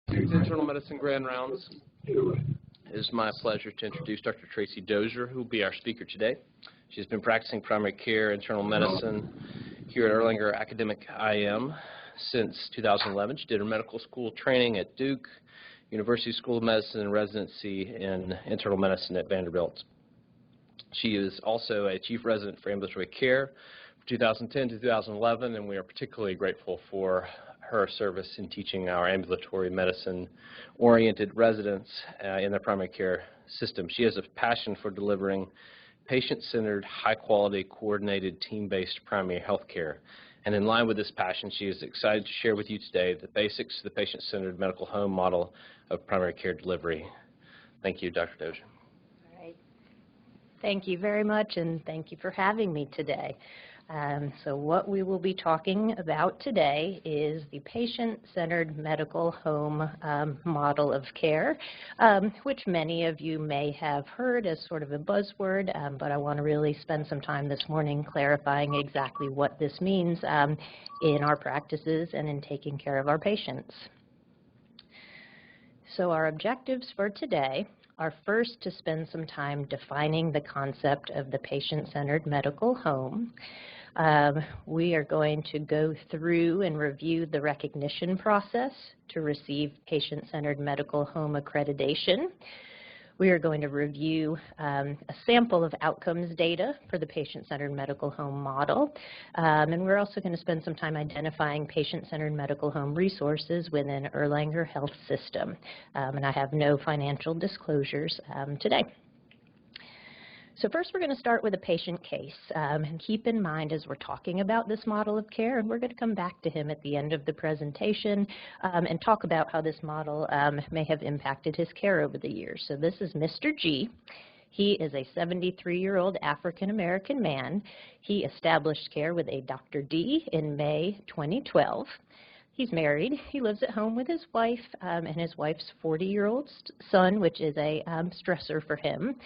It's Internal Medicine Grandrounds. It is my pleasure to introduce Dr. Tracy Dozier, who will be our speaker today. She's been practicing primary care internal medicine here at Erlanger Academic IM since 2011. She did her medical school training at Duke, University School of Medicine, and residency in internal medicine at Vanderbilt. She is also a chief resident for ambulatory care from 2010 to 2011, and we are particularly grateful for her service in teaching our ambulatory medicine-oriented residents in the primary care system. She has a passion for delivering patient-centered, high-quality, coordinated, team-based primary health care. And in line with this passion, she is excited to share with you today the basics of the patient-centered medical home model of primary care delivery. Thank you, Dr. Dozier. All right. Thank you very much, and thank you for having me today. So what we will be talking about today is the patient-centered medical home model of care, which many of you may have heard as sort of a buzzword, but I want to really spend some time this morning clarifying exactly what this means in our practices and in taking care of our patients. So our objectives for today are first to spend some time defining the concept of the patient-centered medical home. We are going to go through and review the recognition process to receive patient-centered medical home accreditation. We are going to review a sample of outcomes data for the patient-centered medical home model. And we're also going to spend some time identifying patient-centered medical home resources within Erlanger Health System. And I have no financial disclosures today. So first we're going to start with a patient case, and keep in mind as we're talking about this model of care, and we're going to come back to him at the end of the presentation and talk about how this model may have impacted his care over the years. So this is Mr. G. He is a 73-year-old African-American man. He established care with a Dr. D in May 2012. He's married. He lives at home with his wife and his wife's 40-year-old son, which is a stressor for him.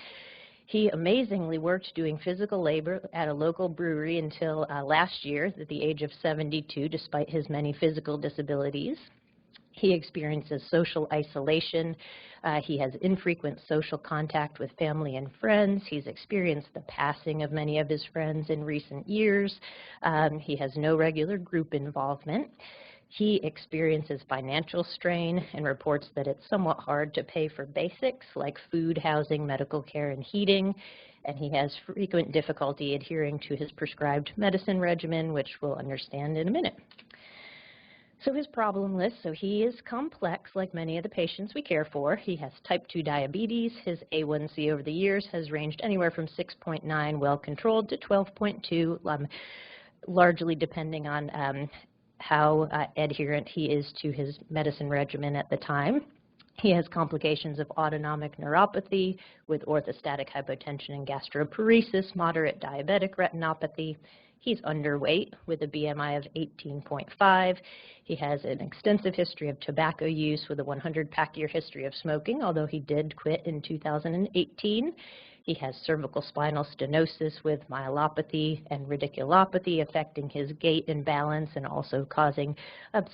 He amazingly worked doing physical labor at a local brewery until last year at the age of 72, despite his many physical disabilities. He experiences social isolation. He has infrequent social contact with family and friends. He's experienced the passing of many of his friends in recent years. He has no regular group involvement. He experiences financial strain and reports that it's somewhat hard to pay for basics like food, housing, medical care, and heating. And he has frequent difficulty adhering to his prescribed medicine regimen, which we'll understand in a minute. So his problem list, so he is complex like many of the patients we care for. He has type 2 diabetes. His A1C over the years has ranged anywhere from 6.9 well controlled to 12.2, largely depending on how adherent he is to his medicine regimen at the time. He has complications of autonomic neuropathy with orthostatic hypotension and gastroparesis, moderate diabetic retinopathy. He's underweight with a BMI of 18.5. He has an extensive history of tobacco use with a 100-pack-year history of smoking, although he did quit in 2018. He has cervical spinal stenosis with myelopathy and radiculopathy affecting his gait and balance and also causing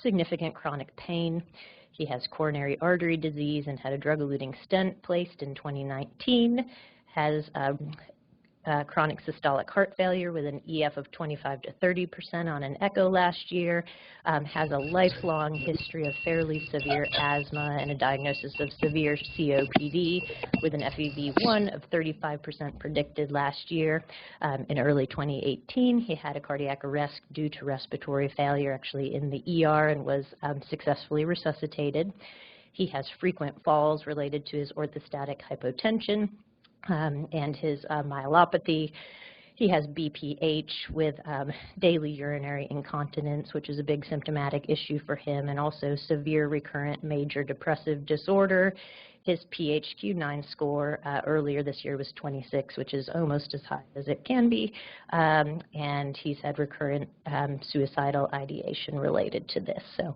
significant chronic pain. He has coronary artery disease and had a drug-eluting stent placed in 2019, has chronic systolic heart failure with an EF of 25 to 30% on an echo last year, has a lifelong history of fairly severe asthma and a diagnosis of severe COPD with an FEV1 of 35% predicted last year. In early 2018, he had a cardiac arrest due to respiratory failure actually in the ER and was successfully resuscitated. He has frequent falls related to his orthostatic hypotension and his myelopathy. He has BPH with daily urinary incontinence, which is a big symptomatic issue for him, and also severe recurrent major depressive disorder. His PHQ-9 score earlier this year was 26, which is almost as high as it can be, and he's had recurrent suicidal ideation related to this. So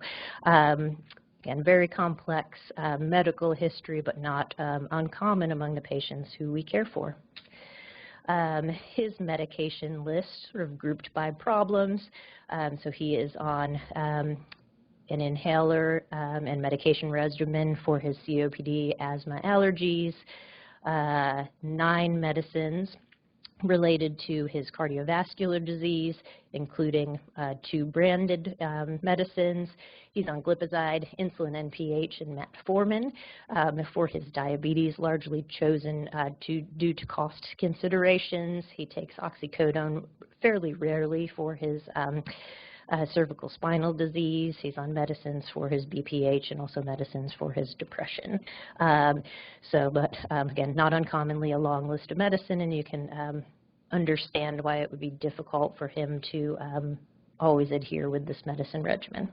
again, very complex medical history, but not uncommon among the patients who we care for. His medication list sort of grouped by problems. So he is on an inhaler and medication regimen for his COPD, asthma, allergies, 9 medicines related to his cardiovascular disease, including 2 branded medicines. He's on glipizide, insulin NPH, and metformin for his diabetes, largely chosen due to cost considerations. He takes oxycodone fairly rarely for his cervical spinal disease. He's on medicines for his BPH and also medicines for his depression. Again, not uncommonly a long list of medicine, and you can understand why it would be difficult for him to always adhere with this medicine regimen.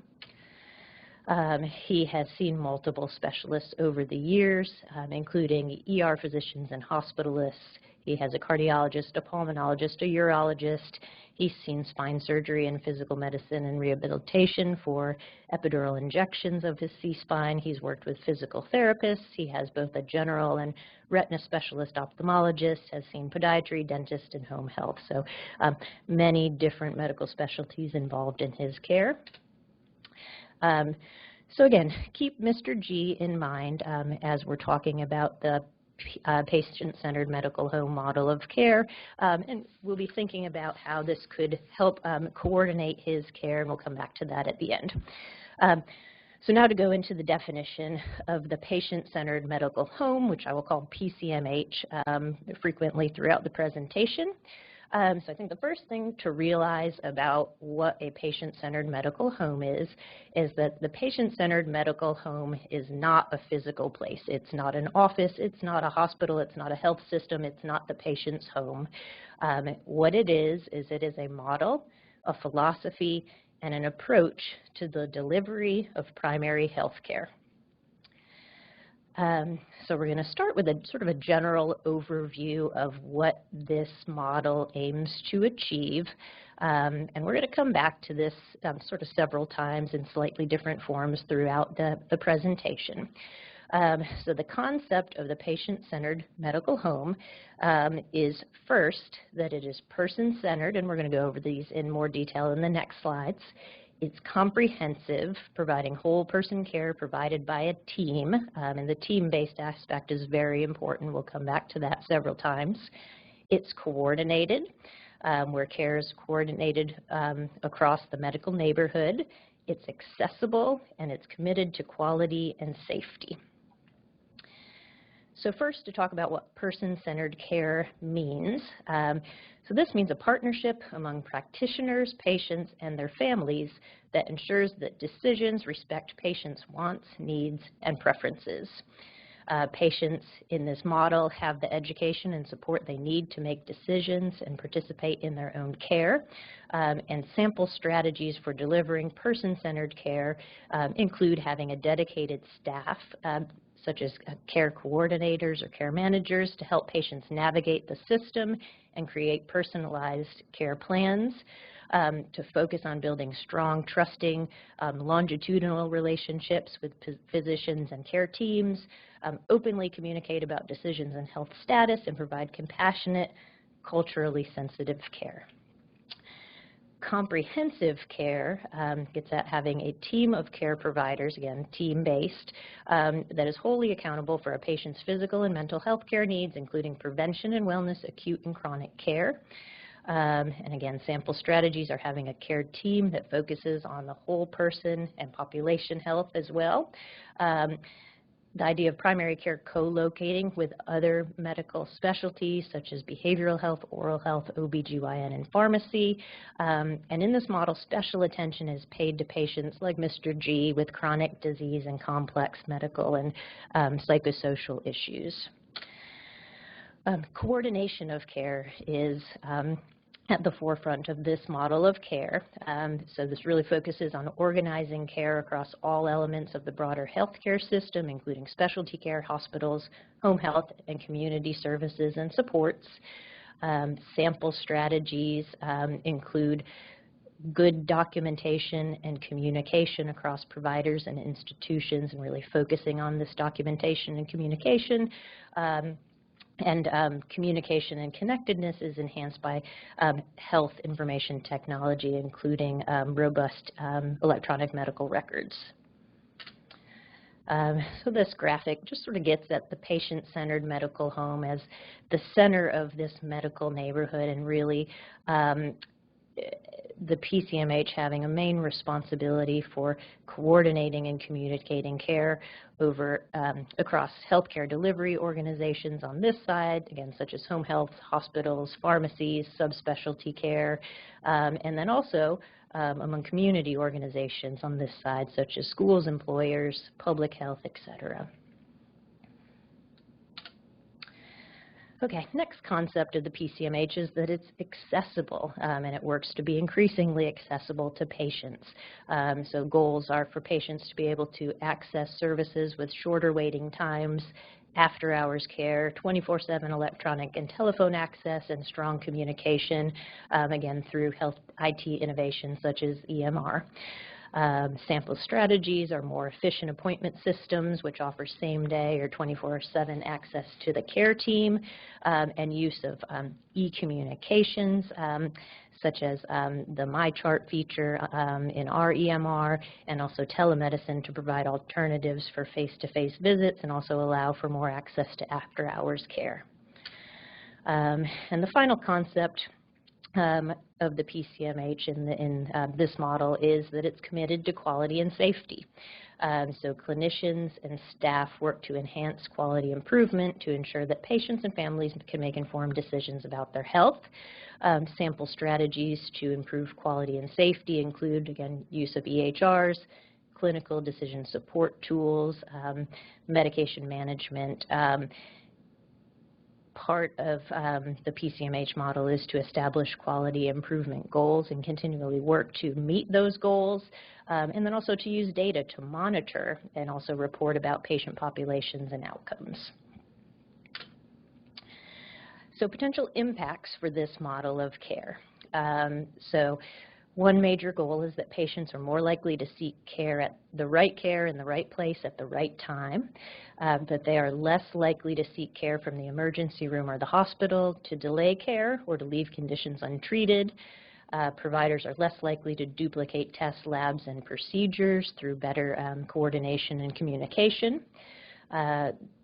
He has seen multiple specialists over the years, including ER physicians and hospitalists. He has a cardiologist, a pulmonologist, a urologist. He's seen spine surgery and physical medicine and rehabilitation for epidural injections of his C-spine. He's worked with physical therapists. He has both a general and retina specialist ophthalmologist, has seen podiatry, dentist, and home health. So many different medical specialties involved in his care. So again, keep Mr. G in mind as we're talking about the patient-centered medical home model of care, and we'll be thinking about how this could help coordinate his care, and we'll come back to that at the end. So now to go into the definition of the patient-centered medical home, which I will call PCMH frequently throughout the presentation. So I think the first thing to realize about what a patient-centered medical home is that the patient-centered medical home is not a physical place. It's not an office, it's not a hospital, it's not a health system, it's not the patient's home. What it is a model, a philosophy, and an approach to the delivery of primary health care. So we're going to start with a sort of a general overview of what this model aims to achieve, and we're going to come back to this sort of several times in slightly different forms throughout the presentation. So the concept of the patient-centered medical home is first that it is person-centered, and we're going to go over these in more detail in the next slides. It's comprehensive, providing whole person care provided by a team, and the team-based aspect is very important. We'll come back to that several times. It's coordinated, where care is coordinated across the medical neighborhood. It's accessible, and it's committed to quality and safety. So first, to talk about what person-centered care means. So this means a partnership among practitioners, patients, and their families that ensures that decisions respect patients' wants, needs, and preferences. Patients in this model have the education and support they need to make decisions and participate in their own care. And sample strategies for delivering person-centered care include having a dedicated staff such as care coordinators or care managers to help patients navigate the system and create personalized care plans, to focus on building strong, trusting, longitudinal relationships with physicians and care teams, openly communicate about decisions and health status, and provide compassionate, culturally sensitive care. Comprehensive care gets at having a team of care providers, again, team-based, that is wholly accountable for a patient's physical and mental health care needs, including prevention and wellness, acute and chronic care. And again, sample strategies are having a care team that focuses on the whole person and population health as well. The idea of primary care co-locating with other medical specialties such as behavioral health, oral health, OBGYN, and pharmacy. And in this model, special attention is paid to patients like Mr. G with chronic disease and complex medical and psychosocial issues. Coordination of care is at the forefront of this model of care. So this really focuses on organizing care across all elements of the broader healthcare system, including specialty care, hospitals, home health, and community services and supports. Sample strategies include good documentation and communication across providers and institutions, and really focusing on this documentation and communication. And communication and connectedness is enhanced by health information technology, including robust electronic medical records. So this graphic just sort of gets at the patient-centered medical home as the center of this medical neighborhood, and really the PCMH having a main responsibility for coordinating and communicating care over across healthcare delivery organizations on this side, again, such as home health, hospitals, pharmacies, subspecialty care, and then also among community organizations on this side, such as schools, employers, public health, etc. Okay, next concept of the PCMH is that it's accessible, and it works to be increasingly accessible to patients. So goals are for patients to be able to access services with shorter waiting times, after-hours care, 24/7 electronic and telephone access, and strong communication, again, through health IT innovations such as EMR. Sample strategies are more efficient appointment systems, which offer same-day or 24/7 access to the care team, and use of e-communications, such as the MyChart feature in our EMR, and also telemedicine to provide alternatives for face-to-face visits and also allow for more access to after-hours care. And the final concept of the PCMH in this model is that it's committed to quality and safety. So clinicians and staff work to enhance quality improvement to ensure that patients and families can make informed decisions about their health. Sample strategies to improve quality and safety include, again, use of EHRs, clinical decision support tools, medication management. Part of the PCMH model is to establish quality improvement goals and continually work to meet those goals, and then also to use data to monitor and also report about patient populations and outcomes. So potential impacts for this model of care. So one major goal is that patients are more likely to seek care in the right place at the right time, that they are less likely to seek care from the emergency room or the hospital, to delay care or to leave conditions untreated. Providers are less likely to duplicate tests, labs, and procedures through better coordination and communication.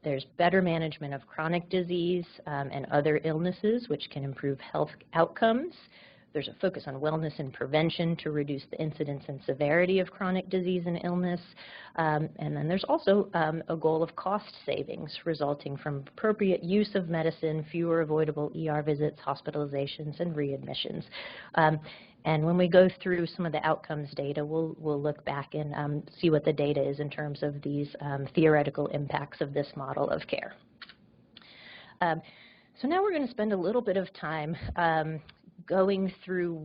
There's better management of chronic disease and other illnesses, which can improve health outcomes. There's a focus on wellness and prevention to reduce the incidence and severity of chronic disease and illness. And then there's also a goal of cost savings resulting from appropriate use of medicine, fewer avoidable ER visits, hospitalizations, and readmissions. And when we go through some of the outcomes data, we'll look back and see what the data is in terms of these theoretical impacts of this model of care. So now we're going to spend a little bit of time going through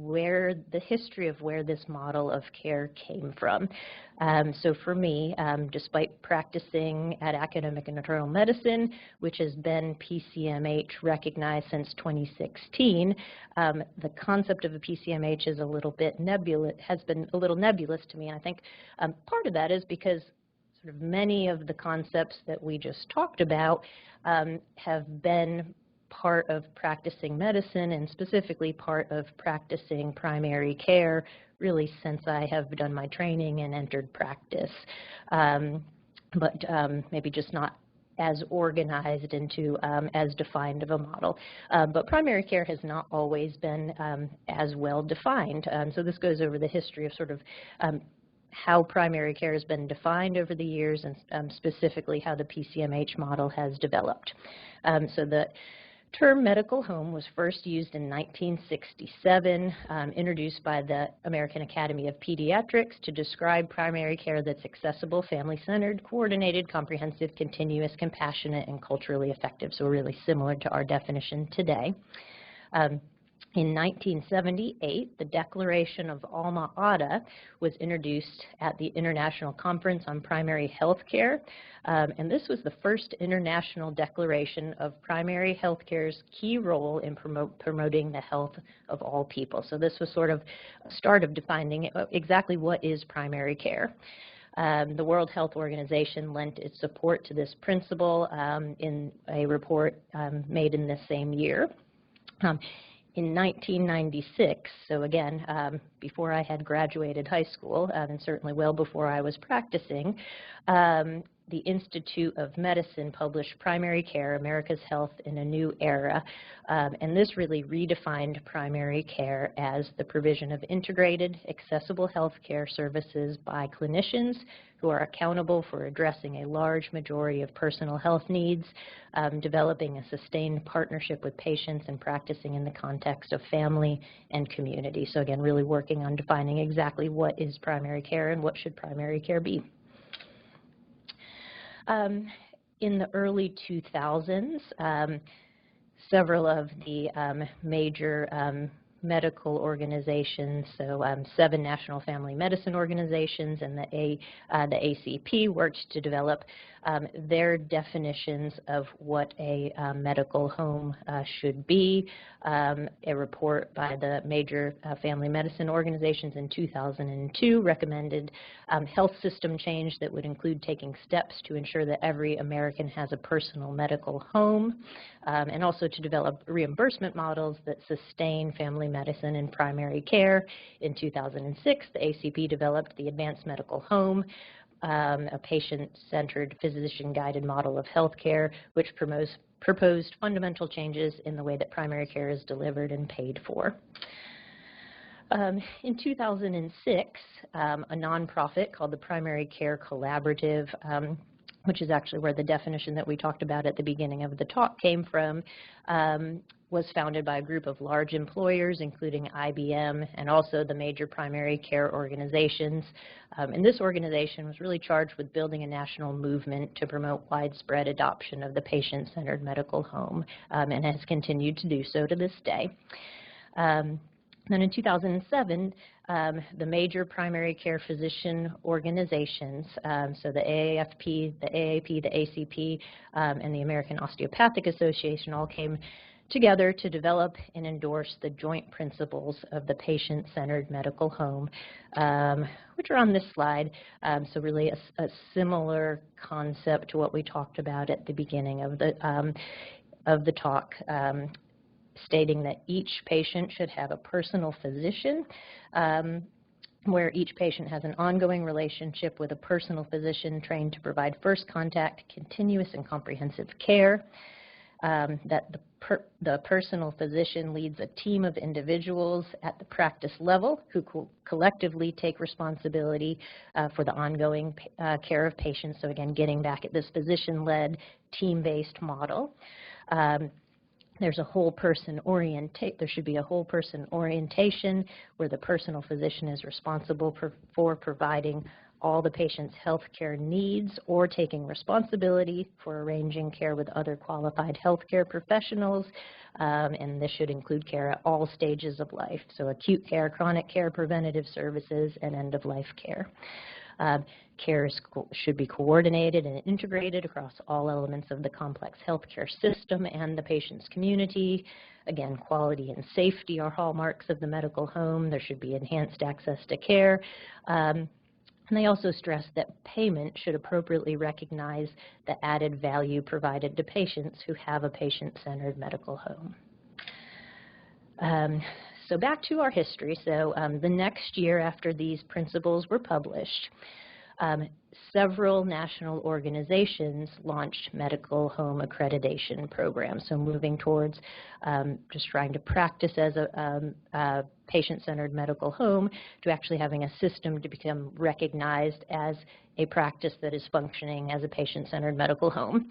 the history of where this model of care came from. So for me, despite practicing at Academic and Internal Medicine, which has been PCMH recognized since 2016, the concept of a PCMH is a little bit nebulous, has been a little nebulous to me, and I think part of that is because sort of many of the concepts that we just talked about have been part of practicing medicine, and specifically part of practicing primary care, really since I have done my training and entered practice, but maybe just not as organized into as defined of a model. But primary care has not always been as well defined. So this goes over the history of sort of how primary care has been defined over the years, and specifically how the PCMH model has developed. So the term medical home was first used in 1967, introduced by the American Academy of Pediatrics to describe primary care that's accessible, family-centered, coordinated, comprehensive, continuous, compassionate, and culturally effective. So really similar to our definition today. In 1978, the Declaration of Alma Ata was introduced at the International Conference on Primary Health Care, and this was the first international declaration of primary health care's key role in promoting the health of all people. So this was sort of a start of defining exactly what is primary care. The World Health Organization lent its support to this principle in a report made in this same year. In 1996, so again, before I had graduated high school, and certainly well before I was practicing, the Institute of Medicine published Primary Care, America's Health in a New Era, and this really redefined primary care as the provision of integrated, accessible health care services by clinicians who are accountable for addressing a large majority of personal health needs, developing a sustained partnership with patients, and practicing in the context of family and community. So again, really working on defining exactly what is primary care and what should primary care be. In the early 2000s, several of the major medical organizations, so 7 national family medicine organizations and the ACP worked to develop their definitions of what a medical home should be. A report by the major family medicine organizations in 2002 recommended health system change that would include taking steps to ensure that every American has a personal medical home, and also to develop reimbursement models that sustain family medicine and primary care. In 2006, the ACP developed the Advanced Medical Home, a patient-centered, physician-guided model of healthcare, which proposed fundamental changes in the way that primary care is delivered and paid for. In 2006, a nonprofit called the Primary Care Collaborative, which is actually where the definition that we talked about at the beginning of the talk came from, was founded by a group of large employers, including IBM and also the major primary care organizations. And this organization was really charged with building a national movement to promote widespread adoption of the patient-centered medical home, and has continued to do so to this day. Then in 2007, the major primary care physician organizations, so the AAFP, the AAP, the ACP, and the American Osteopathic Association all came together to develop and endorse the joint principles of the patient-centered medical home, which are on this slide. So really a similar concept to what we talked about at the beginning of the talk, stating that each patient should have a personal physician, where each patient has an ongoing relationship with a personal physician trained to provide first contact, continuous and comprehensive care, that the personal physician leads a team of individuals at the practice level who collectively take responsibility for the ongoing care of patients. So again, getting back at this physician-led, team-based model. There should be a whole person orientation where the personal physician is responsible for providing all the patient's health care needs or taking responsibility for arranging care with other qualified health care professionals, and this should include care at all stages of life, so acute care, chronic care, preventative services, and end-of-life care. Care should be coordinated and integrated across all elements of the complex healthcare system and the patient's community. Again, quality and safety are hallmarks of the medical home. There should be enhanced access to care. And they also stress that payment should appropriately recognize the added value provided to patients who have a patient-centered medical home. So back to our history. So the next year after these principles were published, several national organizations launched medical home accreditation programs, so moving towards just trying to practice as a patient-centered medical home to actually having a system to become recognized as a practice that is functioning as a patient-centered medical home.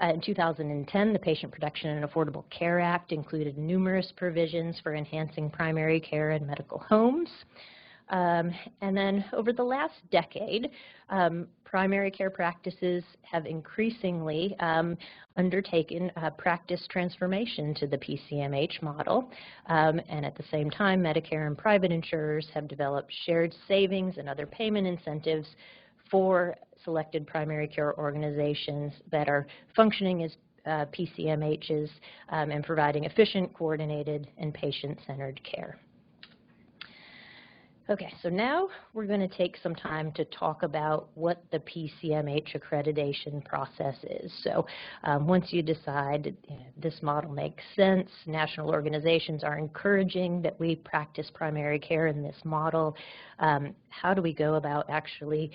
In 2010, the Patient Protection and Affordable Care Act included numerous provisions for enhancing primary care in medical homes. And then over the last decade, primary care practices have increasingly undertaken practice transformation to the PCMH model. And at the same time, Medicare and private insurers have developed shared savings and other payment incentives for selected primary care organizations that are functioning as PCMHs and providing efficient, coordinated, and patient-centered care. Okay, so now we're going to take some time to talk about what the PCMH accreditation process is. So once you decide this model makes sense, national organizations are encouraging that we practice primary care in this model, how do we go about actually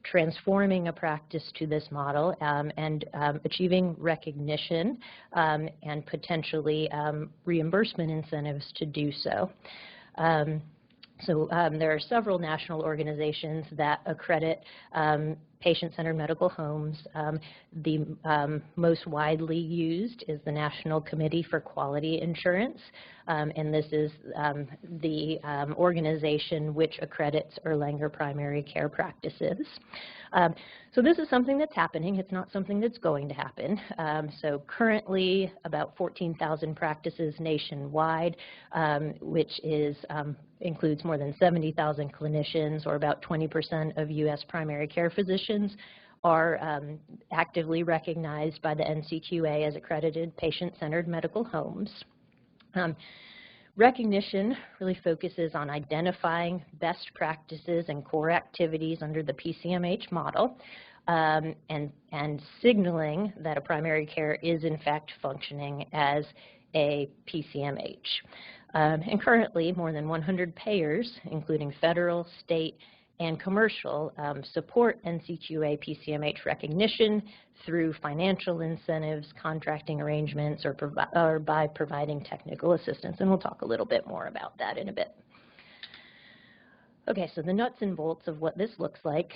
transforming a practice to this model and achieving recognition and potentially reimbursement incentives to do so. So there are several national organizations that accredit patient-centered medical homes. The most widely used is the National Committee for Quality Insurance, and this is the organization which accredits Erlanger primary care practices. So this is something that's happening. It's not something that's going to happen. So currently about 14,000 practices nationwide, which is includes more than 70,000 clinicians, or about 20% of U.S. primary care physicians, are actively recognized by the NCQA as accredited patient-centered medical homes. Recognition really focuses on identifying best practices and core activities under the PCMH model and signaling that a primary care is in fact functioning as a PCMH. And currently, more than 100 payers, including federal, state, and commercial, support NCQA PCMH recognition through financial incentives, contracting arrangements, or by providing technical assistance. And we'll talk a little bit more about that in a bit. Okay, so the nuts and bolts of what this looks like.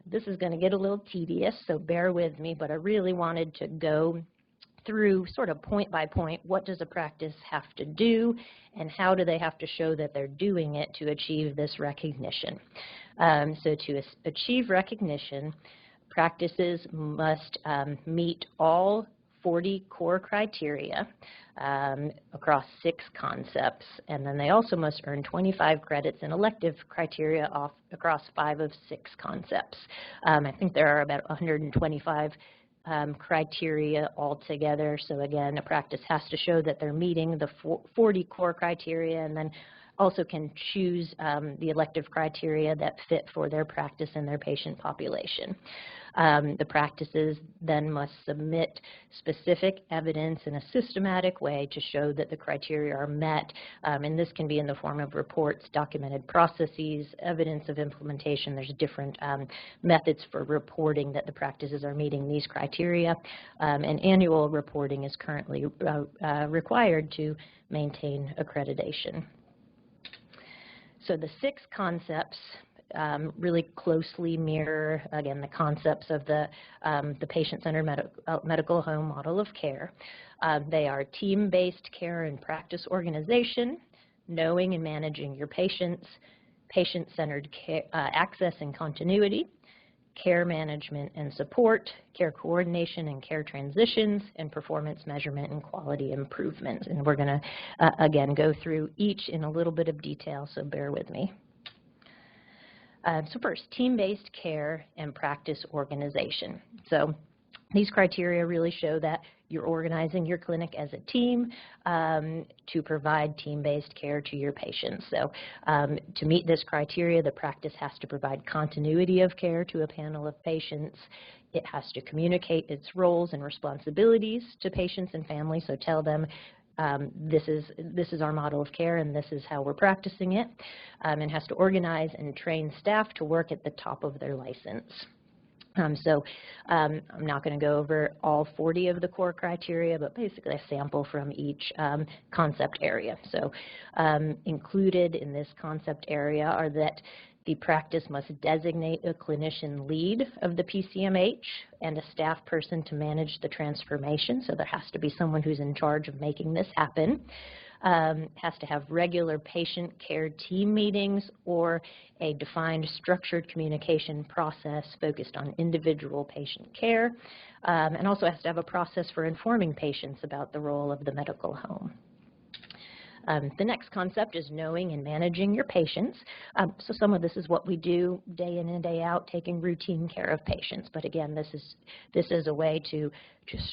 This is going to get a little tedious, so bear with me, but I really wanted to go through sort of point by point, what does a practice have to do and how do they have to show that they're doing it to achieve this recognition. So to achieve recognition, practices must meet all 40 core criteria across 6 concepts, and then they also must earn 25 credits in elective criteria across 5 of 6 concepts. I think there are about 125 criteria altogether. So again, a practice has to show that they're meeting the 40 core criteria, and then also can choose the elective criteria that fit for their practice and their patient population. The practices then must submit specific evidence in a systematic way to show that the criteria are met, and this can be in the form of reports, documented processes, evidence of implementation. There's different methods for reporting that the practices are meeting these criteria, and annual reporting is currently required to maintain accreditation. So the 6 concepts really closely mirror, again, the concepts of the patient-centered medical home model of care. They are team-based care and practice organization, knowing and managing your patients, patient-centered access and continuity, care management and support, care coordination and care transitions, and performance measurement and quality improvement. And we're going to, again, go through each in a little bit of detail, so bear with me. So first, team-based care and practice organization. So these criteria really show that you're organizing your clinic as a team to provide team-based care to your patients. So to meet this criteria, the practice has to provide continuity of care to a panel of patients. It has to communicate its roles and responsibilities to patients and families, so tell them this is our model of care and this is how we're practicing it, and has to organize and train staff to work at the top of their license. So I'm not going to go over all 40 of the core criteria, but basically a sample from each concept area. So included in this concept area are that the practice must designate a clinician lead of the PCMH and a staff person to manage the transformation. So there has to be someone who's in charge of making this happen. Has to have regular patient care team meetings or a defined structured communication process focused on individual patient care, and also has to have a process for informing patients about the role of the medical home. The next concept is knowing and managing your patients. So some of this is what we do day in and day out, taking routine care of patients. But again, this is a way to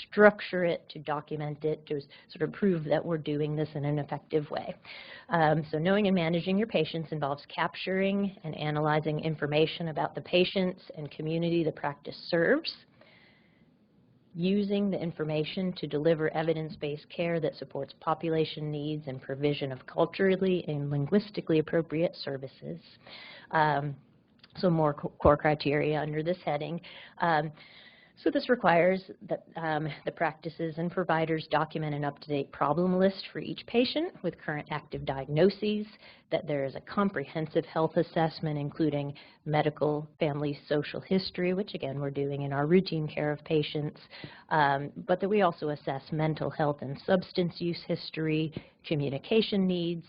structure it, to document it, to sort of prove that we're doing this in an effective way. So knowing and managing your patients involves capturing and analyzing information about the patients and community the practice serves, using the information to deliver evidence-based care that supports population needs and provision of culturally and linguistically appropriate services. So more core criteria under this heading. So this requires that the practices and providers document an up-to-date problem list for each patient with current active diagnoses, that there is a comprehensive health assessment including medical, family, social history, which again we're doing in our routine care of patients, but that we also assess mental health and substance use history, communication needs,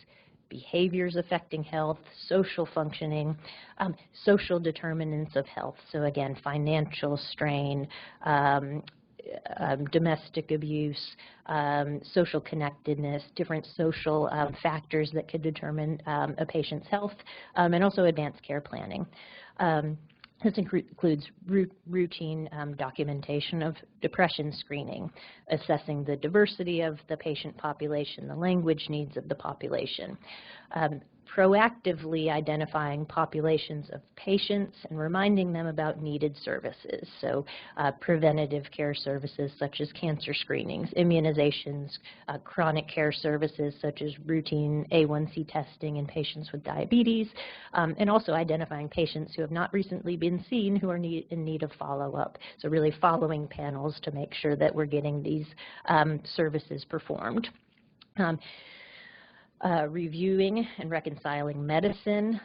behaviors affecting health, social functioning, social determinants of health. So again, financial strain, domestic abuse, social connectedness, different social factors that could determine a patient's health, and also advanced care planning. This includes routine documentation of depression screening, assessing the diversity of the patient population, the language needs of the population, proactively identifying populations of patients and reminding them about needed services. So preventative care services such as cancer screenings, immunizations, chronic care services such as routine A1C testing in patients with diabetes, and also identifying patients who have not recently been seen who are in need of follow-up. So really following panels to make sure that we're getting these services performed. Reviewing and reconciling medicine,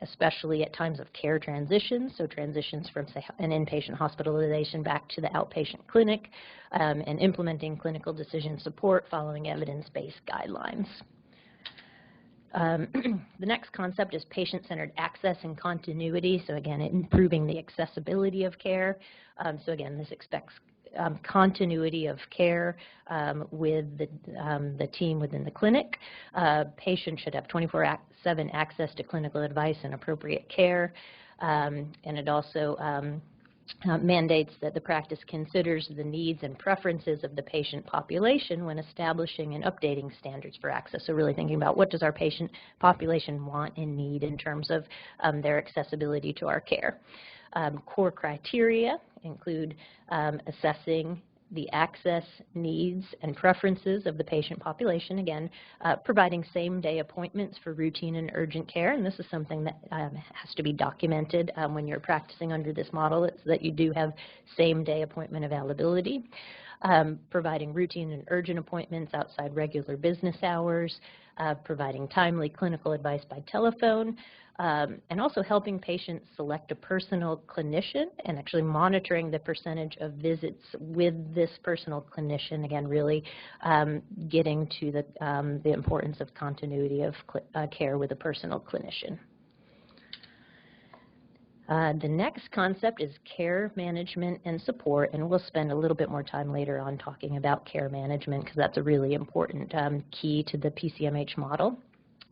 especially at times of care transitions, so transitions from, say, an inpatient hospitalization back to the outpatient clinic, and implementing clinical decision support following evidence-based guidelines. The next concept is patient-centered access and continuity, so again, improving the accessibility of care. So again, this expects continuity of care with the team within the clinic. Patients should have 24/7 access to clinical advice and appropriate care, and it also mandates that the practice considers the needs and preferences of the patient population when establishing and updating standards for access. So really thinking about what does our patient population want and need in terms of their accessibility to our care. Core criteria include assessing the access, needs, and preferences of the patient population. Again, providing same-day appointments for routine and urgent care, and this is something that has to be documented when you're practicing under this model, it's that you do have same-day appointment availability. Providing routine and urgent appointments outside regular business hours, providing timely clinical advice by telephone, and also helping patients select a personal clinician and actually monitoring the percentage of visits with this personal clinician, again, really getting to the importance of continuity of care with a personal clinician. The next concept is care management and support, and we'll spend a little bit more time later on talking about care management because that's a really important key to the PCMH model.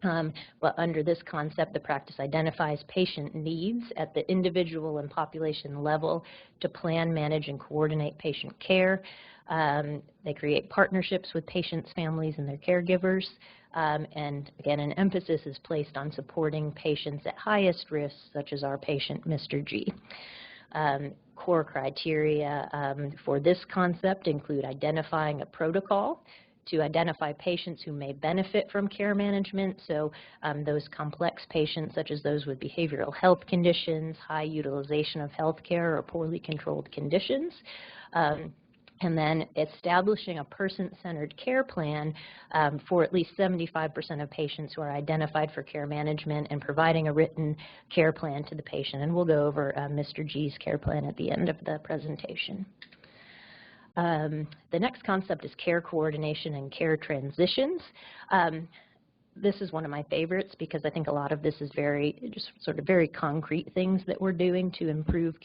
But under this concept, the practice identifies patient needs at the individual and population level to plan, manage, and coordinate patient care. They create partnerships with patients' families and their caregivers. And again, an emphasis is placed on supporting patients at highest risk, such as our patient, Mr. G. Core criteria for this concept include identifying a protocol to identify patients who may benefit from care management, so those complex patients such as those with behavioral health conditions, high utilization of health care, or poorly controlled conditions. And then establishing a person-centered care plan for at least 75% of patients who are identified for care management and providing a written care plan to the patient. And we'll go over Mr. G's care plan at the end of the presentation. The next concept is care coordination and care transitions. this is one of my favorites because I think a lot of this is very concrete things that we're doing to improve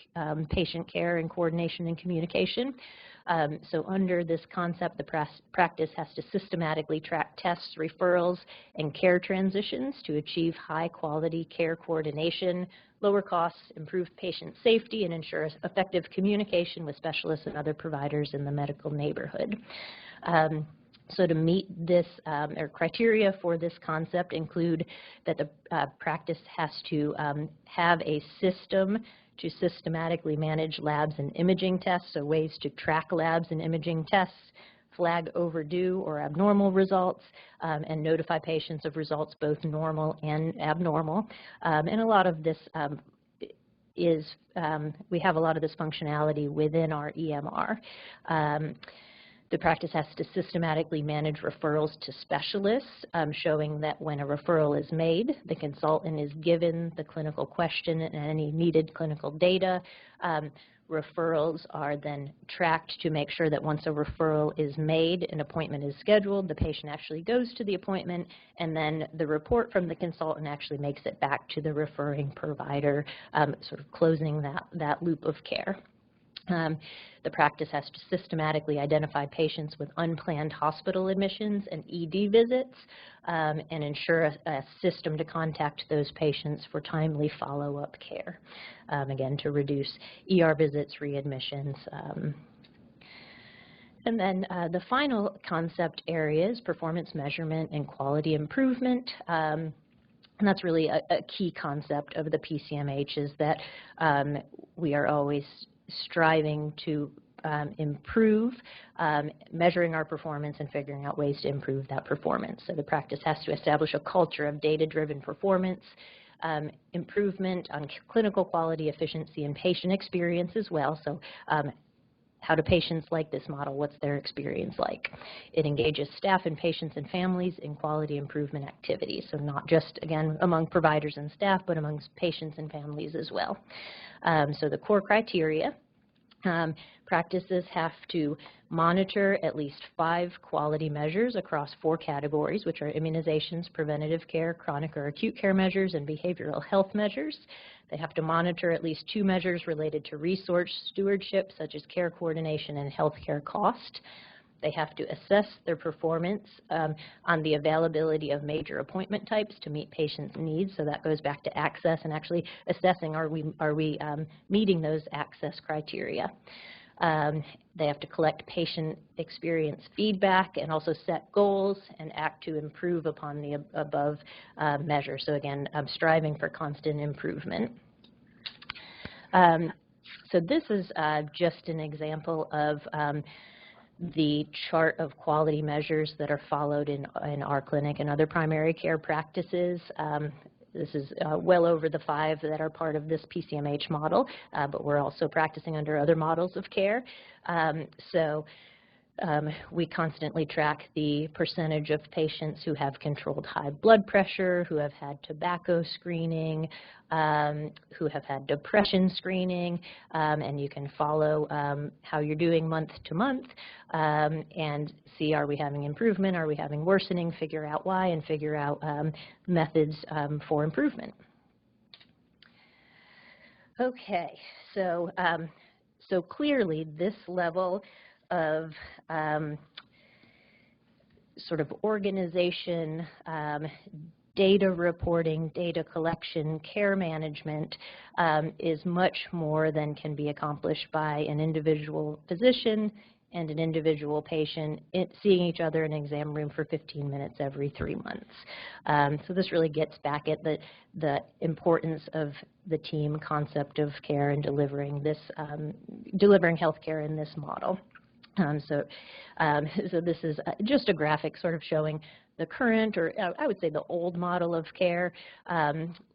patient care and coordination and communication. So under this concept, the practice has to systematically track tests, referrals, and care transitions to achieve high-quality care coordination, lower costs, improve patient safety, and ensure effective communication with specialists and other providers in the medical neighborhood. So to meet this, or criteria for this concept include that the practice has to have a system to systematically manage labs and imaging tests, so ways to track labs and imaging tests, flag overdue or abnormal results, and notify patients of results both normal and abnormal. And a lot of this we have a lot of this functionality within our EMR. The practice has to systematically manage referrals to specialists, showing that when a referral is made, the consultant is given the clinical question and any needed clinical data. Referrals are then tracked to make sure that once a referral is made, an appointment is scheduled, the patient actually goes to the appointment, and then the report from the consultant actually makes it back to the referring provider, sort of closing that loop of care. The practice has to systematically identify patients with unplanned hospital admissions and ED visits, and ensure a system to contact those patients for timely follow-up care, again, to reduce ER visits, readmissions. And then the final concept area is performance measurement and quality improvement. And that's really a key concept of the PCMH, is that we are always striving to improve, measuring our performance and figuring out ways to improve that performance. So the practice has to establish a culture of data-driven performance, improvement on clinical quality, efficiency, and patient experience as well. So how do patients like this model? What's their experience like? It engages staff and patients and families in quality improvement activities. So not just, again, among providers and staff, but amongst patients and families as well. So the core criteria, practices have to monitor at least 5 quality measures across 4 categories, which are immunizations, preventative care, chronic or acute care measures, and behavioral health measures. They have to monitor at least 2 measures related to resource stewardship, such as care coordination and healthcare cost. They have to assess their performance on the availability of major appointment types to meet patients' needs. So that goes back to access and actually assessing, are we meeting those access criteria. They have to collect patient experience feedback and also set goals and act to improve upon the above measures. So again, striving for constant improvement. So this is just an example of the chart of quality measures that are followed in our clinic and other primary care practices. This is well over the 5 that are part of this PCMH model, but we're also practicing under other models of care. We constantly track the percentage of patients who have controlled high blood pressure, who have had tobacco screening, who have had depression screening, and you can follow how you're doing month to month and see, are we having improvement, are we having worsening, figure out why, and figure out methods for improvement. Okay, so clearly this level of sort of organization, data reporting, data collection, care management is much more than can be accomplished by an individual physician and an individual patient seeing each other in an exam room for 15 minutes every 3 months. So this really gets back at the importance of the team concept of care and delivering health care in this model. So this is just a graphic sort of showing the current, or I would say the old model of care,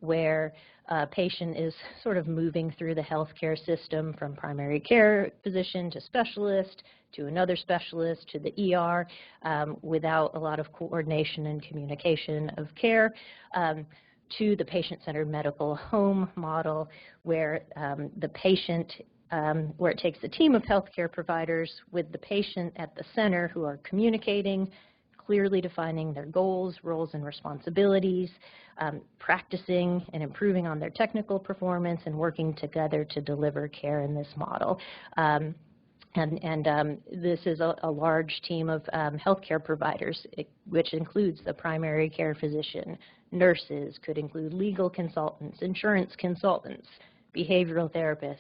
where a patient is sort of moving through the healthcare system from primary care physician to specialist to another specialist to the ER without a lot of coordination and communication of care, to the patient-centered medical home model, where the patient where it takes a team of healthcare providers with the patient at the center who are communicating, clearly defining their goals, roles, and responsibilities, practicing and improving on their technical performance, and working together to deliver care in this model. This is a large team of healthcare providers, which includes the primary care physician, nurses, could include legal consultants, insurance consultants, behavioral therapists,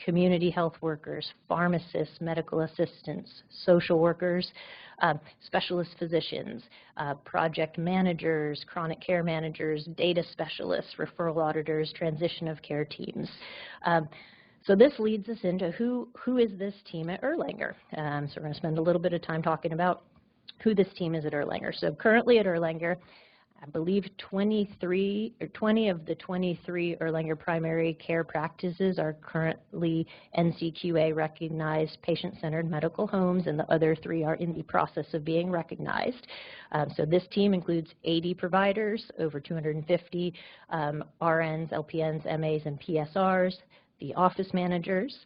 community health workers, pharmacists, medical assistants, social workers, specialist physicians, project managers, chronic care managers, data specialists, referral auditors, transition of care teams. So this leads us into who is this team at Erlanger. So we're going to spend a little bit of time talking about who this team is at Erlanger. So currently at Erlanger, I believe 20 of the 23 Erlanger primary care practices are currently NCQA recognized patient-centered medical homes, and the other 3 are in the process of being recognized. So this team includes 80 providers, over 250 RNs, LPNs, MAs, and PSRs, the office managers.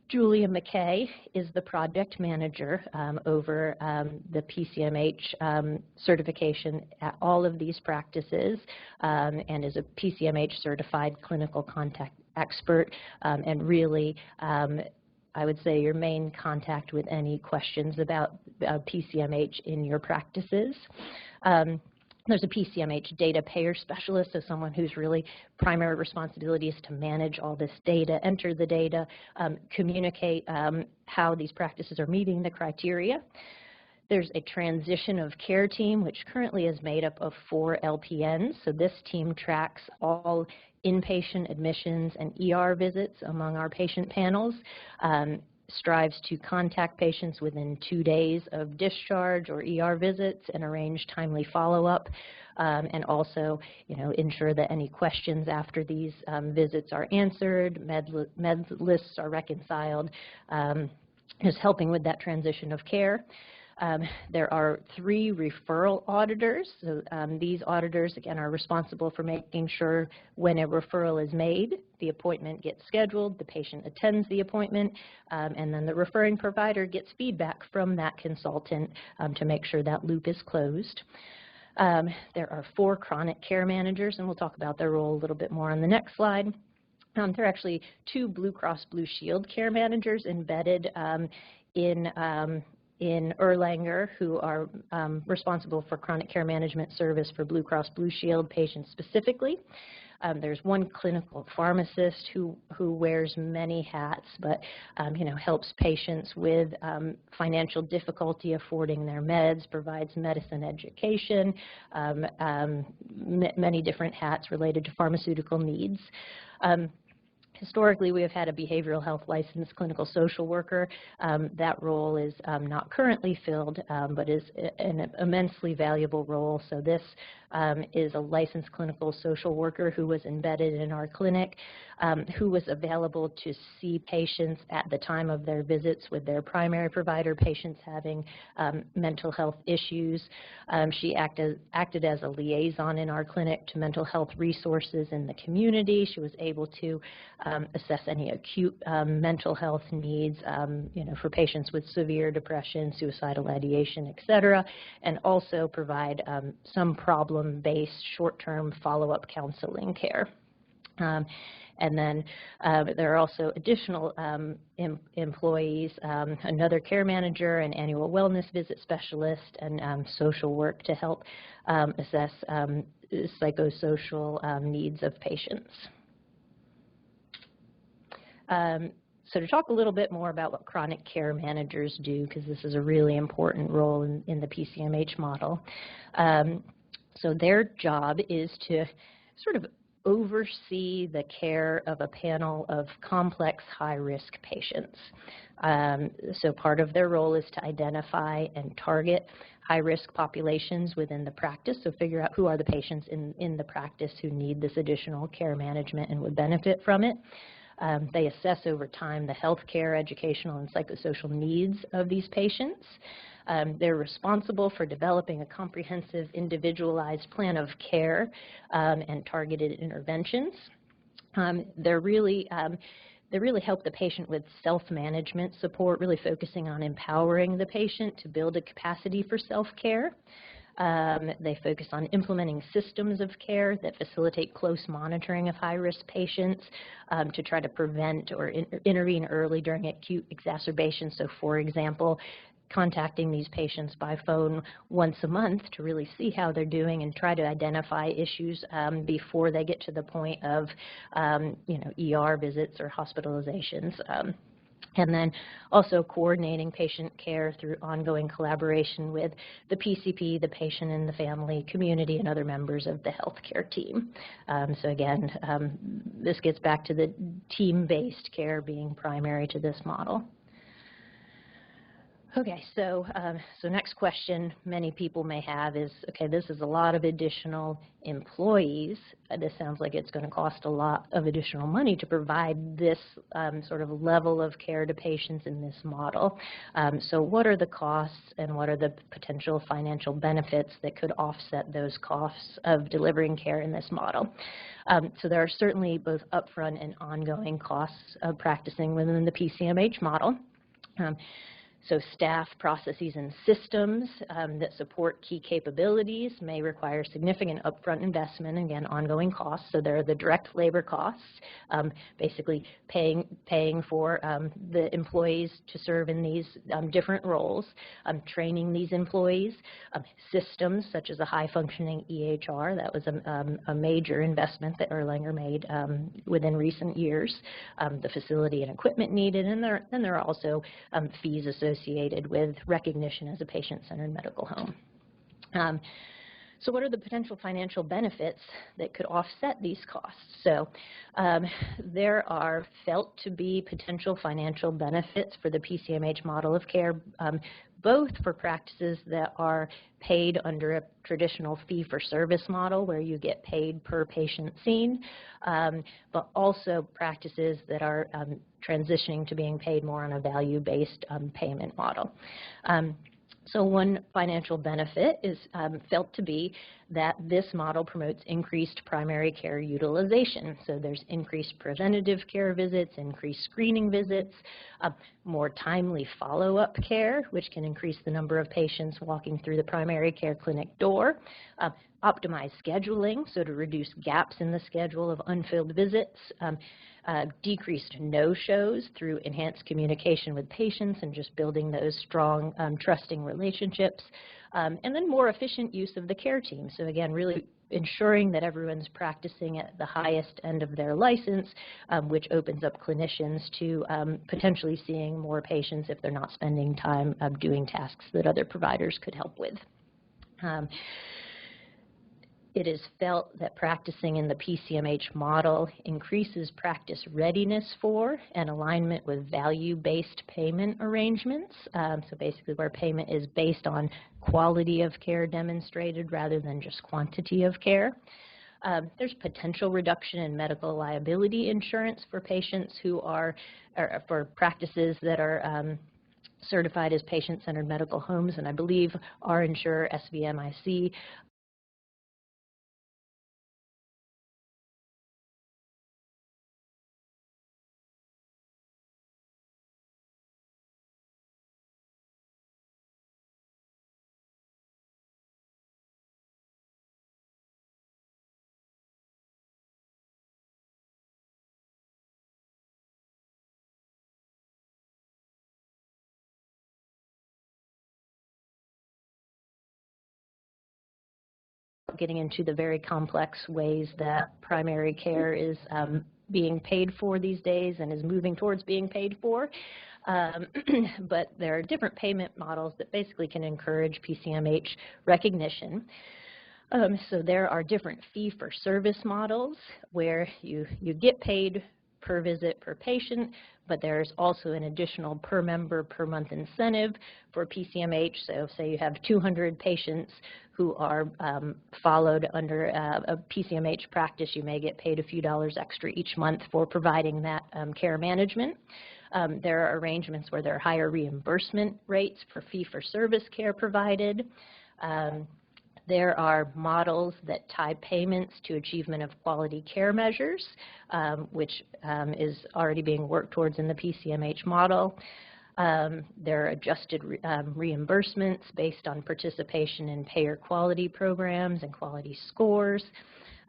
Julia McKay is the project manager over the PCMH certification at all of these practices, and is a PCMH certified clinical contact expert, and really I would say your main contact with any questions about PCMH in your practices. There's a PCMH data payer specialist, so someone whose really primary responsibility is to manage all this data, enter the data, communicate how these practices are meeting the criteria. There's a transition of care team, which currently is made up of 4 LPNs. So this team tracks all inpatient admissions and ER visits among our patient panels, strives to contact patients within 2 days of discharge or ER visits and arrange timely follow-up, and also, ensure that any questions after these visits are answered, med lists are reconciled, is helping with that transition of care. There are 3 referral auditors. So these auditors, again, are responsible for making sure when a referral is made, the appointment gets scheduled, the patient attends the appointment, and then the referring provider gets feedback from that consultant to make sure that loop is closed. There are 4 chronic care managers, and we'll talk about their role a little bit more on the next slide. There are actually 2 Blue Cross Blue Shield care managers embedded in Erlanger, who are responsible for chronic care management service for Blue Cross Blue Shield patients specifically. There's 1 clinical pharmacist who wears many hats, but helps patients with financial difficulty affording their meds, provides medicine education, many different hats related to pharmaceutical needs. Historically, we have had a behavioral health licensed clinical social worker. That role is not currently filled, but is an immensely valuable role. So this is a licensed clinical social worker who was embedded in our clinic, who was available to see patients at the time of their visits with their primary provider, patients having mental health issues. She acted as a liaison in our clinic to mental health resources in the community. She was able to assess any acute mental health needs, for patients with severe depression, suicidal ideation, et cetera, and also provide some problem-based short-term follow-up counseling care. And then there are also additional employees, another care manager, an annual wellness visit specialist, and social work to help assess psychosocial needs of patients. So to talk a little bit more about what chronic care managers do, because this is a really important role in the PCMH model. So their job is to sort of oversee the care of a panel of complex high-risk patients. So part of their role is to identify and target high-risk populations within the practice, so figure out who are the patients in the practice who need this additional care management and would benefit from it. They assess over time the healthcare, educational, and psychosocial needs of these patients. They're responsible for developing a comprehensive, individualized plan of care and targeted interventions. They're really They really help the patient with self-management support, really focusing on empowering the patient to build a capacity for self-care. They focus on implementing systems of care that facilitate close monitoring of high-risk patients to try to prevent or intervene early during acute exacerbations. So, for example, contacting these patients by phone once a month to really see how they're doing and try to identify issues before they get to the point of, ER visits or hospitalizations. And then also coordinating patient care through ongoing collaboration with the PCP, the patient and the family, community, and other members of the healthcare team. So again, this gets back to the team-based care being primary to this model. Okay, so next question many people may have is, okay, this is a lot of additional employees. This sounds like it's going to cost a lot of additional money to provide this sort of level of care to patients in this model. So what are the costs and what are the potential financial benefits that could offset those costs of delivering care in this model? So there are certainly both upfront and ongoing costs of practicing within the PCMH model. So staff, processes, and systems that support key capabilities may require significant upfront investment, again, ongoing costs. So there are the direct labor costs, basically paying for the employees to serve in these different roles, training these employees, systems such as a high-functioning EHR. That was a major investment that Erlanger made within recent years, the facility and equipment needed, and then there are also fees associated with recognition as a patient-centered medical home. So what are the potential financial benefits that could offset these costs? So there are felt to be potential financial benefits for the PCMH model of care, both for practices that are paid under a traditional fee-for-service model where you get paid per patient seen, but also practices that are transitioning to being paid more on a value-based payment model. So one financial benefit is felt to be that this model promotes increased primary care utilization. So there's increased preventative care visits, increased screening visits, more timely follow-up care, which can increase the number of patients walking through the primary care clinic door, optimized scheduling, so to reduce gaps in the schedule of unfilled visits, decreased no-shows through enhanced communication with patients and just building those strong, trusting relationships, and then more efficient use of the care team. So again, really ensuring that everyone's practicing at the highest end of their license, which opens up clinicians to potentially seeing more patients if they're not spending time doing tasks that other providers could help with. It is felt that practicing in the PCMH model increases practice readiness for and alignment with value-based payment arrangements, so basically where payment is based on quality of care demonstrated rather than just quantity of care. There's potential reduction in medical liability insurance for patients who are, or for practices that are certified as patient-centered medical homes, and I believe our insurer, SVMIC, getting into the very complex ways that primary care is being paid for these days and is moving towards being paid for. But there are different payment models that basically can encourage PCMH recognition. So there are different fee-for-service models where you get paid per visit per patient, but there's also an additional per member per month incentive for PCMH. So say you have 200 patients who are followed under a PCMH practice, you may get paid a few dollars extra each month for providing that care management. There are arrangements where there are higher reimbursement rates for fee-for-service care provided. There are models that tie payments to achievement of quality care measures, which is already being worked towards in the PCMH model. There are adjusted reimbursements based on participation in payer quality programs and quality scores.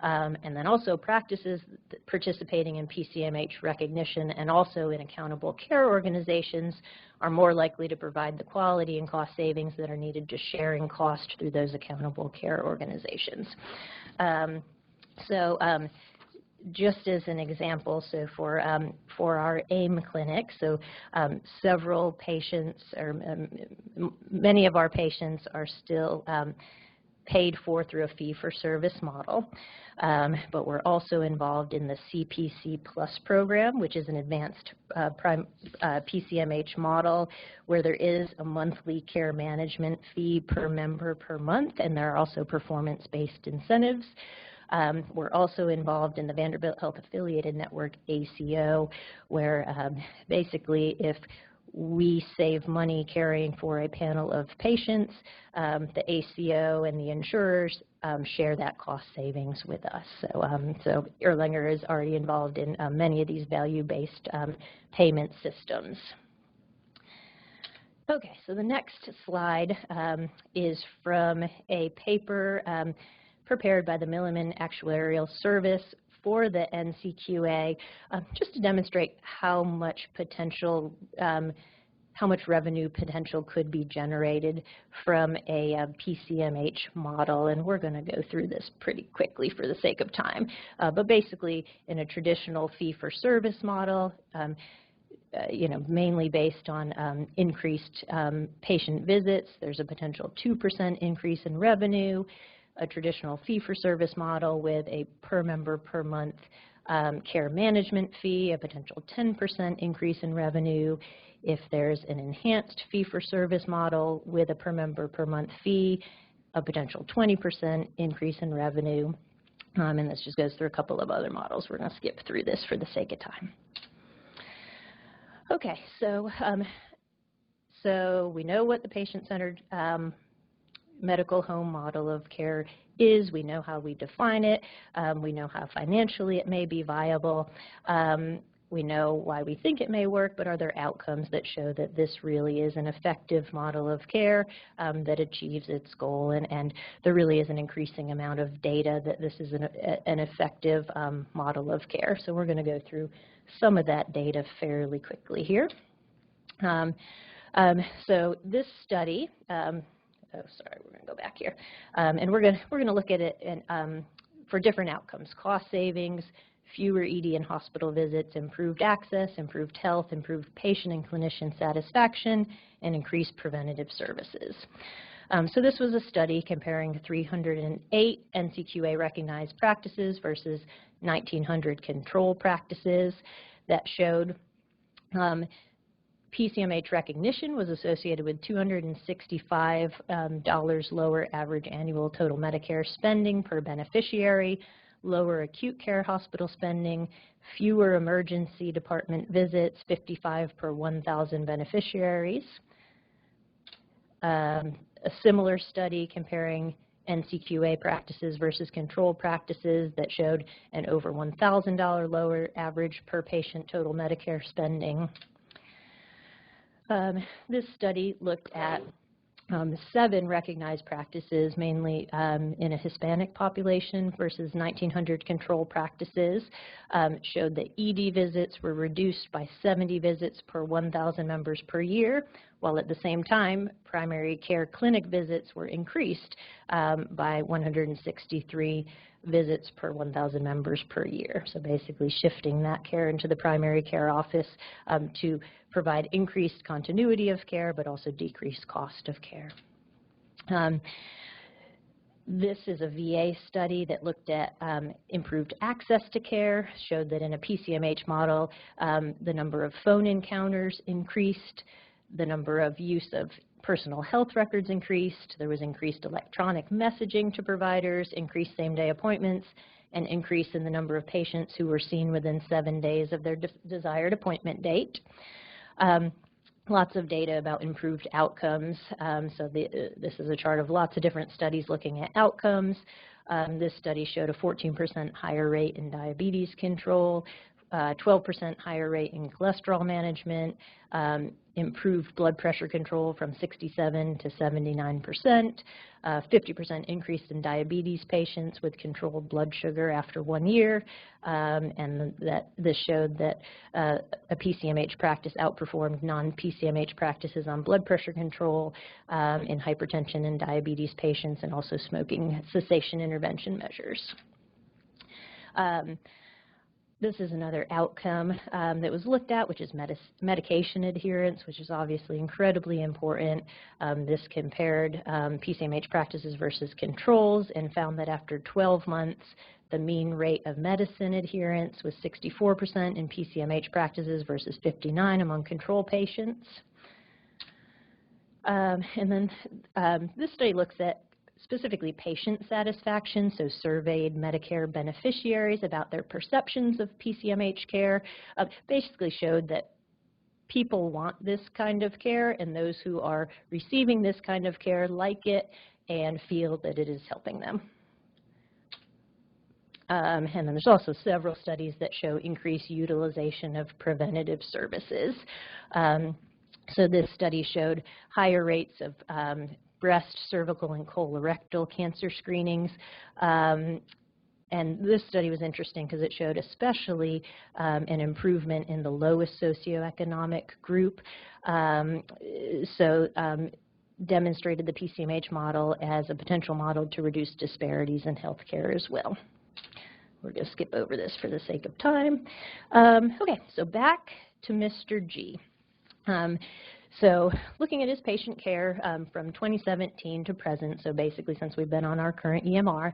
And then also practices participating in PCMH recognition and also in accountable care organizations are more likely to provide the quality and cost savings that are needed to sharing cost through those accountable care organizations. Just as an example, so for our AIM clinic, so several patients, or many of our patients are still paid for through a fee-for-service model, but we're also involved in the CPC Plus program, which is an advanced PCMH model where there is a monthly care management fee per member per month, and there are also performance-based incentives. We're also involved in the Vanderbilt Health Affiliated Network, ACO, where basically if we save money caring for a panel of patients, the ACO and the insurers share that cost savings with us. So Erlanger is already involved in many of these value-based payment systems. Okay, so the next slide is from a paper prepared by the Milliman Actuarial Service for the NCQA, just to demonstrate how much potential, how much revenue potential could be generated from a PCMH model, and we're going to go through this pretty quickly for the sake of time. But basically, in a traditional fee-for-service model, mainly based on increased patient visits, there's a potential 2% increase in revenue. A traditional fee-for-service model with a per member per month care management fee, a potential 10% increase in revenue. If there's an enhanced fee-for-service model with a per member per month fee, a potential 20% increase in revenue. And this just goes through a couple of other models. We're going to skip through this for the sake of time. Okay, so we know what the patient-centered medical home model of care is. We know how we define it. We know how financially it may be viable. We know why we think it may work, but are there outcomes that show that this really is an effective model of care that achieves its goal, and there really is an increasing amount of data that this is an effective model of care. So we're going to go through some of that data fairly quickly here. So this study, we're going to go back here, and we're going to look at it for different outcomes: cost savings, fewer ED and hospital visits, improved access, improved health, improved patient and clinician satisfaction, and increased preventative services. So this was a study comparing 308 NCQA recognized practices versus 1,900 control practices that showed PCMH recognition was associated with $265 lower average annual total Medicare spending per beneficiary, lower acute care hospital spending, fewer emergency department visits, 55 per 1,000 beneficiaries. A similar study comparing NCQA practices versus control practices that showed an over $1,000 lower average per patient total Medicare spending. This study looked at 7 recognized practices, mainly in a Hispanic population versus 1,900 control practices, showed that ED visits were reduced by 70 visits per 1,000 members per year, while at the same time, primary care clinic visits were increased by 163 visits per 1,000 members per year. So basically shifting that care into the primary care office to provide increased continuity of care, but also decreased cost of care. This is a VA study that looked at improved access to care, showed that in a PCMH model, the number of phone encounters increased, the number of use of personal health records increased, there was increased electronic messaging to providers, increased same-day appointments, and increase in the number of patients who were seen within 7 days of their desired appointment date. lots of data about improved outcomes. This is a chart of lots of different studies looking at outcomes. This study showed a 14% higher rate in diabetes control, 12% higher rate in cholesterol management, improved blood pressure control from 67 to 79%, 50% increase in diabetes patients with controlled blood sugar after 1 year, and this showed that a PCMH practice outperformed non-PCMH practices on blood pressure control in hypertension and diabetes patients, and also smoking cessation intervention measures. This is another outcome that was looked at, which is medication adherence, which is obviously incredibly important. This compared PCMH practices versus controls and found that after 12 months, the mean rate of medicine adherence was 64% in PCMH practices versus 59% among control patients. This study looks at specifically patient satisfaction, so surveyed Medicare beneficiaries about their perceptions of PCMH care, basically showed that people want this kind of care, and those who are receiving this kind of care like it and feel that it is helping them. And then there's also several studies that show increased utilization of preventative services. So this study showed higher rates of breast, cervical, and colorectal cancer screenings. And this study was interesting because it showed especially an improvement in the lowest socioeconomic group. Demonstrated the PCMH model as a potential model to reduce disparities in healthcare as well. We're going to skip over this for the sake of time. Okay, so back to Mr. G. So looking at his patient care from 2017 to present, so basically since we've been on our current EMR,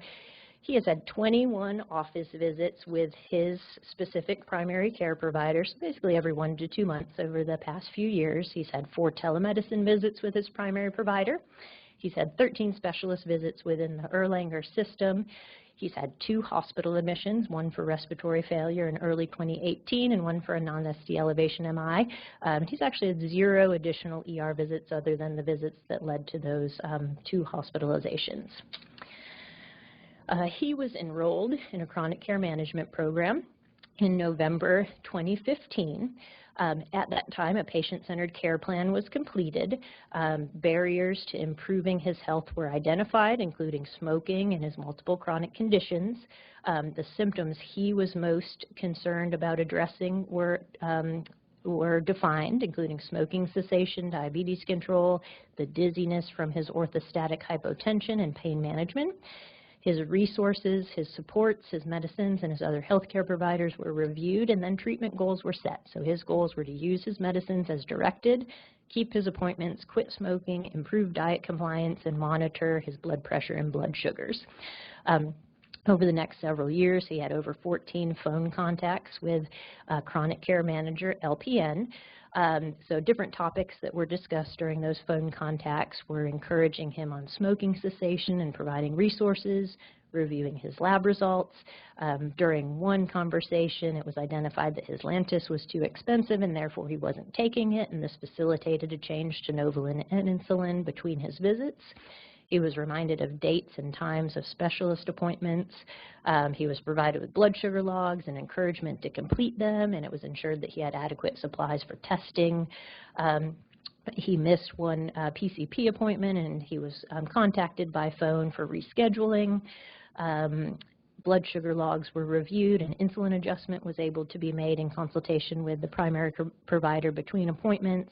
he has had 21 office visits with his specific primary care provider, so basically every 1 to 2 months over the past few years. He's had 4 telemedicine visits with his primary provider. He's had 13 specialist visits within the Erlanger system. He's had 2 hospital admissions, 1 for respiratory failure in early 2018 and 1 for a non-ST elevation MI. He's actually had 0 additional ER visits other than the visits that led to those 2 hospitalizations. He was enrolled in a chronic care management program in November 2015. At that time, a patient-centered care plan was completed. Barriers to improving his health were identified, including smoking and his multiple chronic conditions. The symptoms he was most concerned about addressing were defined, including smoking cessation, diabetes control, the dizziness from his orthostatic hypotension, and pain management. His resources, his supports, his medicines, and his other healthcare providers were reviewed, and then treatment goals were set. So his goals were to use his medicines as directed, keep his appointments, quit smoking, improve diet compliance, and monitor his blood pressure and blood sugars. Over the next several years, he had over 14 phone contacts with a chronic care manager, LPN. So different topics that were discussed during those phone contacts were encouraging him on smoking cessation and providing resources, reviewing his lab results. During one conversation, it was identified that his Lantus was too expensive and therefore he wasn't taking it, and this facilitated a change to Novolin and insulin between his visits. He was reminded of dates and times of specialist appointments. He was provided with blood sugar logs and encouragement to complete them, and it was ensured that he had adequate supplies for testing. He missed one PCP appointment, and he was contacted by phone for rescheduling. Blood sugar logs were reviewed, and insulin adjustment was able to be made in consultation with the primary provider between appointments.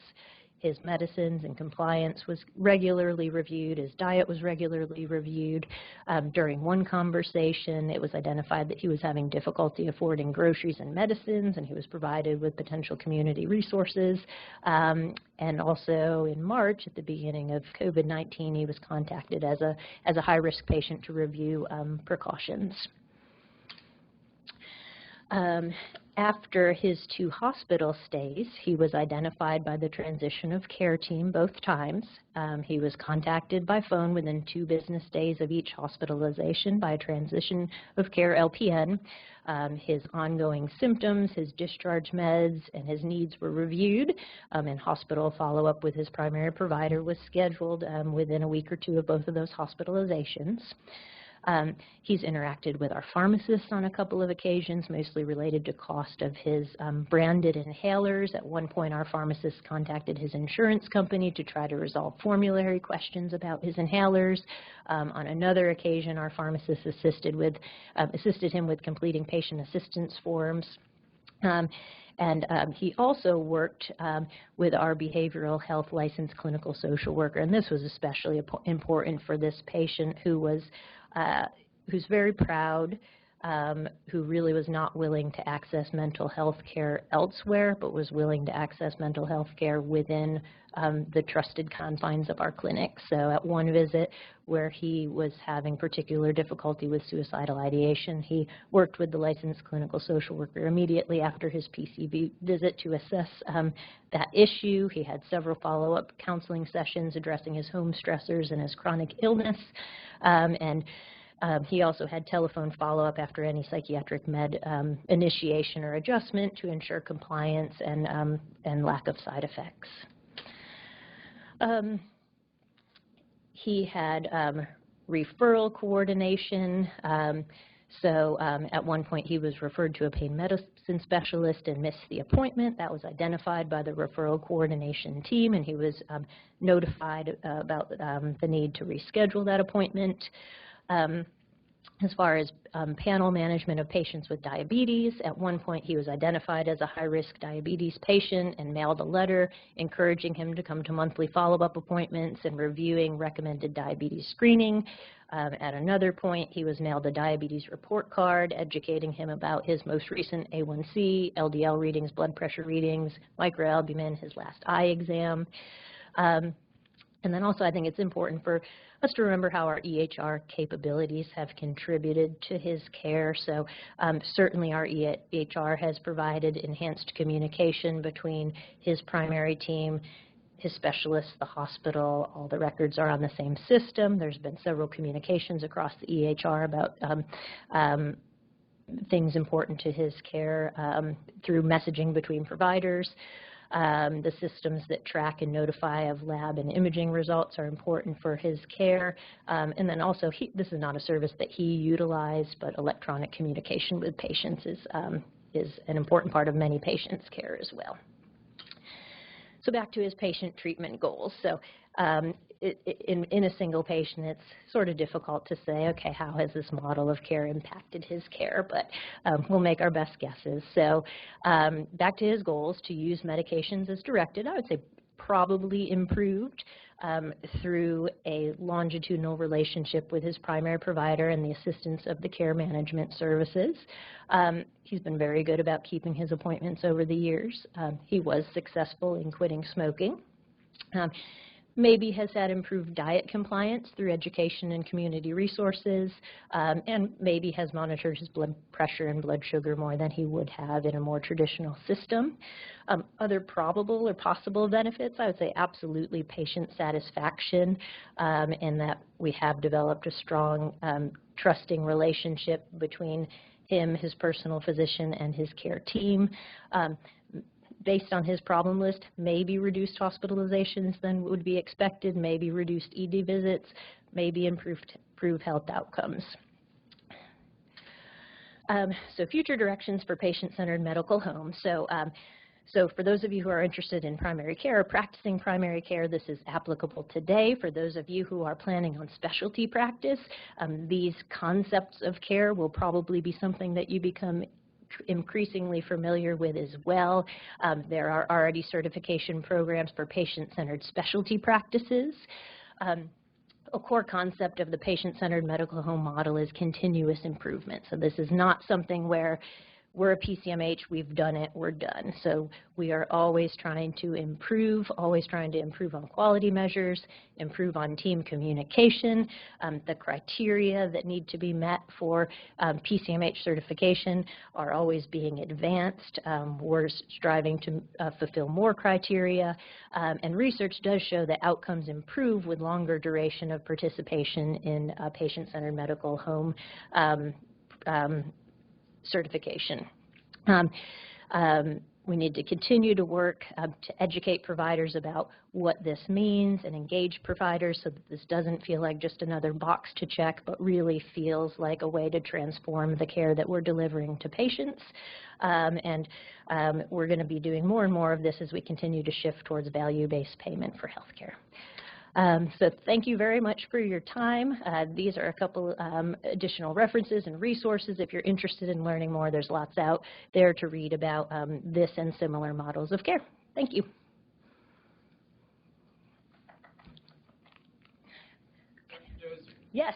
His medicines and compliance was regularly reviewed. His diet was regularly reviewed. During one conversation, it was identified that he was having difficulty affording groceries and medicines, and he was provided with potential community resources. And also in March, at the beginning of COVID-19, he was contacted as a high-risk patient to review precautions. After his 2 hospital stays, he was identified by the transition of care team both times. He was contacted by phone within 2 business days of each hospitalization by a transition of care LPN. His ongoing symptoms, his discharge meds, and his needs were reviewed, and hospital follow-up with his primary provider was scheduled within a week or 2 of both of those hospitalizations. He's interacted with our pharmacists on a couple of occasions, mostly related to cost of his branded inhalers. At one point, our pharmacist contacted his insurance company to try to resolve formulary questions about his inhalers. On another occasion, our pharmacist assisted him with completing patient assistance forms. He also worked with our behavioral health licensed clinical social worker, and this was especially important for this patient who's very proud, who really was not willing to access mental health care elsewhere, but was willing to access mental health care within the trusted confines of our clinic. So at one visit where he was having particular difficulty with suicidal ideation, he worked with the licensed clinical social worker immediately after his PCV visit to assess that issue. He had several follow-up counseling sessions addressing his home stressors and his chronic illness. He also had telephone follow-up after any psychiatric med initiation or adjustment to ensure compliance and lack of side effects. He had referral coordination. At one point he was referred to a pain medicine specialist and missed the appointment. That was identified by the referral coordination team, and he was notified about the need to reschedule that appointment. As far as panel management of patients with diabetes, at one point he was identified as a high-risk diabetes patient and mailed a letter encouraging him to come to monthly follow-up appointments and reviewing recommended diabetes screening. At another point, he was mailed a diabetes report card educating him about his most recent A1C, LDL readings, blood pressure readings, microalbumin, his last eye exam. And then also I think it's important for us to remember how our EHR capabilities have contributed to his care. So certainly our EHR has provided enhanced communication between his primary team, his specialists, the hospital. All the records are on the same system. There's been several communications across the EHR about things important to his care through messaging between providers. The systems that track and notify of lab and imaging results are important for his care. And then also, this is not a service that he utilized, but electronic communication with patients is an important part of many patients' care as well. So back to his patient treatment goals. So in a single patient, it's sort of difficult to say, okay, how has this model of care impacted his care? But we'll make our best guesses. So back to his goals, to use medications as directed, I would say probably improved through a longitudinal relationship with his primary provider and the assistance of the care management services. He's been very good about keeping his appointments over the years. He was successful in quitting smoking. Maybe has had improved diet compliance through education and community resources, and maybe has monitored his blood pressure and blood sugar more than he would have in a more traditional system. Other probable or possible benefits, I would say absolutely patient satisfaction, in that we have developed a strong, trusting relationship between him, his personal physician, and his care team. Based on his problem list, maybe reduced hospitalizations than would be expected, maybe reduced ED visits, maybe improved health outcomes. So future directions for patient-centered medical home. So for those of you who are interested in primary care or practicing primary care, this is applicable today. For those of you who are planning on specialty practice, these concepts of care will probably be something that you become increasingly familiar with as well. There are already certification programs for patient-centered specialty practices. A core concept of the patient-centered medical home model is continuous improvement. So this is not something where we're a PCMH, we've done it, we're done. So we are always trying to improve on quality measures, improve on team communication. The criteria that need to be met for PCMH certification are always being advanced. We're striving to fulfill more criteria, and research does show that outcomes improve with longer duration of participation in patient-centered medical home certification. We need to continue to work to educate providers about what this means and engage providers so that this doesn't feel like just another box to check, but really feels like a way to transform the care that we're delivering to patients. We're going to be doing more and more of this as we continue to shift towards value-based payment for healthcare. So thank you very much for your time. These are a couple additional references and resources. If you're interested in learning more, there's lots out there to read about this and similar models of care. Thank you. Thank you, Josie. Yes.